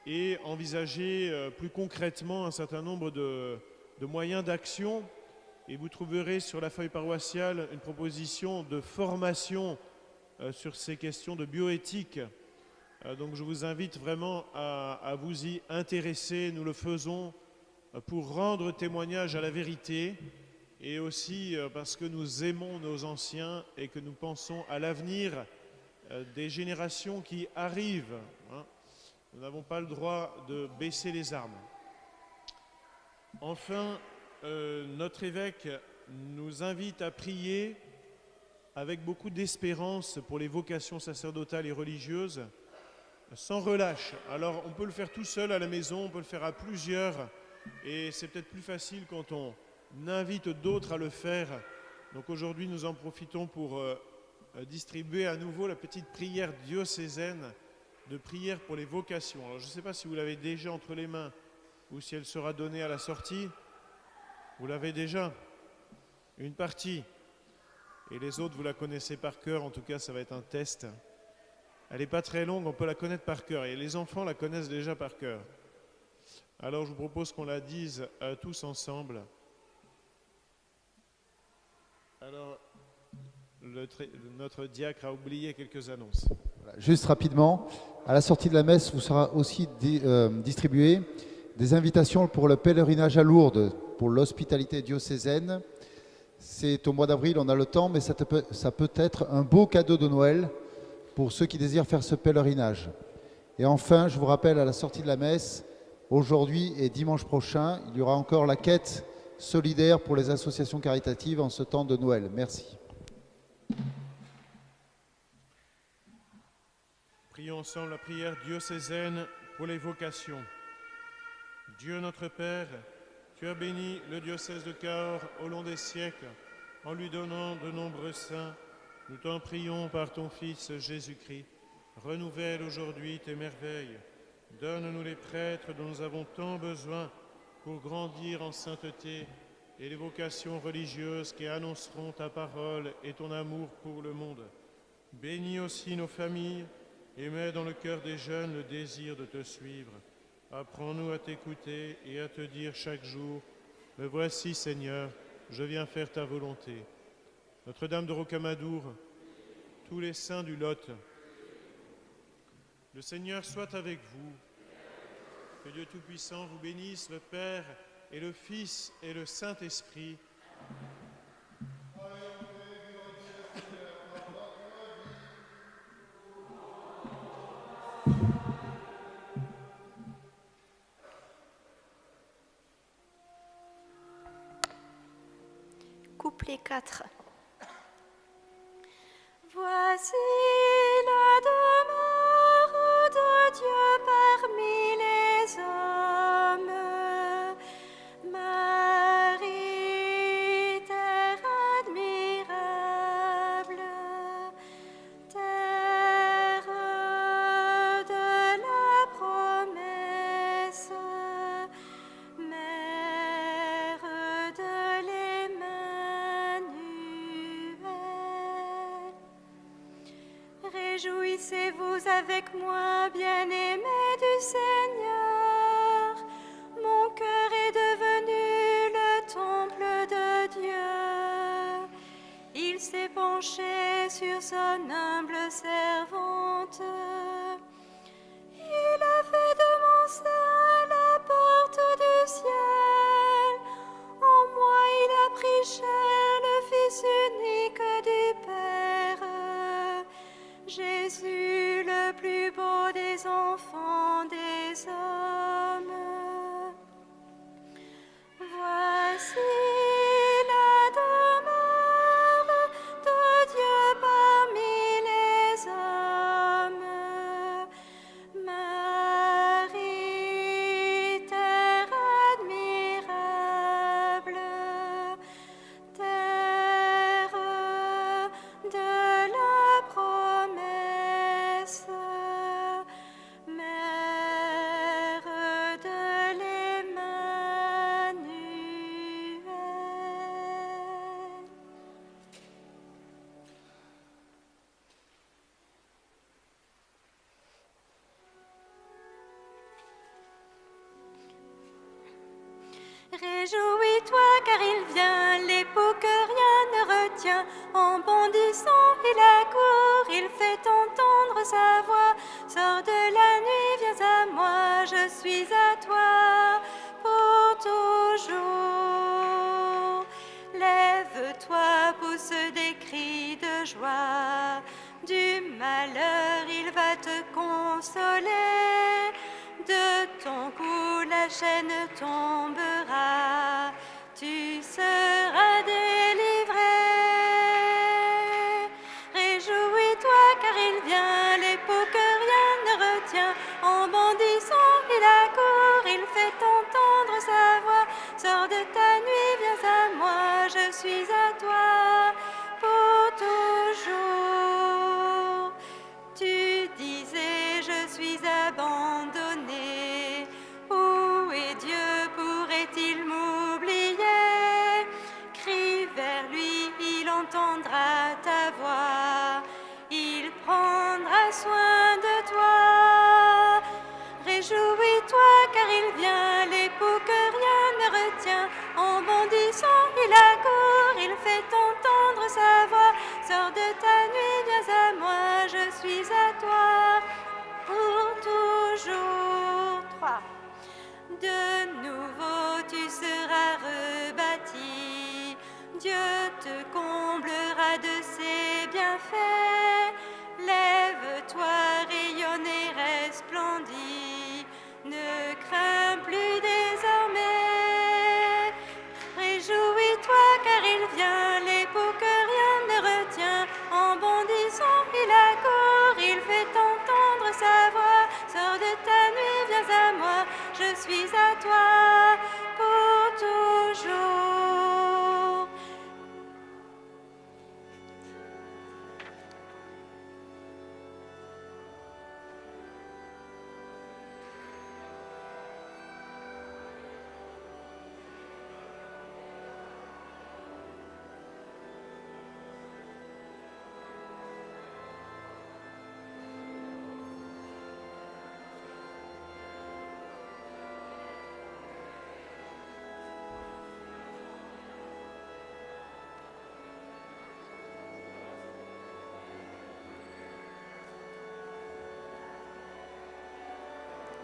et envisager plus concrètement un certain nombre de moyens d'action. Et vous trouverez sur la feuille paroissiale une proposition de formation sur ces questions de bioéthique. Donc je vous invite vraiment à vous y intéresser. Nous le faisons pour rendre témoignage à la vérité et aussi parce que nous aimons nos anciens et que nous pensons à l'avenir des générations qui arrivent. Nous n'avons pas le droit de baisser les armes. Enfin, notre évêque nous invite à prier avec beaucoup d'espérance pour les vocations sacerdotales et religieuses, sans relâche. Alors, on peut le faire tout seul à la maison, on peut le faire à plusieurs, et c'est peut-être plus facile quand on invite d'autres à le faire. Donc aujourd'hui, nous en profitons pour distribuer à nouveau la petite prière diocésaine de prière pour les vocations. Alors, je ne sais pas si vous l'avez déjà entre les mains ou si elle sera donnée à la sortie. Vous l'avez déjà, une partie. Et les autres, vous la connaissez par cœur. En tout cas, ça va être un test. Elle n'est pas très longue, on peut la connaître par cœur. Et les enfants la connaissent déjà par cœur. Alors, je vous propose qu'on la dise tous ensemble. Alors, notre diacre a oublié quelques annonces. Voilà, juste rapidement, à la sortie de la messe, vous sera aussi distribué des invitations pour le pèlerinage à Lourdes, pour l'hospitalité diocésaine. C'est au mois d'avril, on a le temps, mais ça peut être un beau cadeau de Noël pour ceux qui désirent faire ce pèlerinage. Et enfin, je vous rappelle, à la sortie de la messe, aujourd'hui et dimanche prochain, il y aura encore la quête solidaire pour les associations caritatives en ce temps de Noël. Merci. Prions ensemble la prière diocésaine pour les vocations. Dieu notre Père, tu as béni le diocèse de Cahors au long des siècles en lui donnant de nombreux saints. Nous t'en prions par ton Fils Jésus-Christ. Renouvelle aujourd'hui tes merveilles. Donne-nous les prêtres dont nous avons tant besoin pour grandir en sainteté et les vocations religieuses qui annonceront ta parole et ton amour pour le monde. Bénis aussi nos familles et mets dans le cœur des jeunes le désir de te suivre. Apprends-nous à t'écouter et à te dire chaque jour « Me voici, Seigneur, je viens faire ta volonté ». Notre-Dame de Rocamadour, tous les saints du Lot, le Seigneur soit avec vous. Que Dieu Tout-Puissant vous bénisse, le Père et le Fils et le Saint-Esprit. Couplet 4. Voici la demeure de Dieu parmi les hommes. Marie, terre admirable, terre de la promesse, mère de l'Emmanuel. Réjouissez-vous avec moi, bien-aimés du Seigneur. Mon cœur est devenu le temple de Dieu. Il s'est penché sur son humble servante. Il a fait de mon sein la porte du ciel. En moi il a pris chair, le Fils unique du Père. Jésus, le plus beau des enfants des hommes. Voici la demeure de Dieu parmi les hommes. Marie, terre admirable, terre de la promesse, mère de l'Emmanuel. Réjouis-toi car il vient, l'époux que rien ne retient. En bondissant il accourt, il fait entendre sa voix. Sors de la nuit, viens à moi, je suis à toi pour toujours. Lève-toi, pousse des cris de joie. Du malheur il va te consoler. De ton cou la chaîne tombera, tu seras délivré. Réjouis-toi car il vient, l'époux que rien ne retient. En bondissant il accourt, il fait entendre sa voix. Sors de ta nuit, viens à moi, je suis à toi pour toujours. Tu disais, je suis abandonné. Où est Dieu, pourrait-il m'oublier? Crie vers lui, il entendra ta voix. Il prendra soin de toi. Réjouis-toi car il vient, l'époux que rien ne retient. En bondissant il accourt, il fait entendre sa voix. Sors de ta nuit, viens à moi, je suis à toi pour toujours. 3, 2, bienfaits. Lève-toi, rayonne et resplendis, ne crains plus désormais. Réjouis-toi car il vient, l'époux que rien ne retient. En bondissant, il accourt, il fait entendre sa voix. Sors de ta nuit, viens à moi, je suis à toi pour toujours.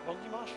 Bon dimanche.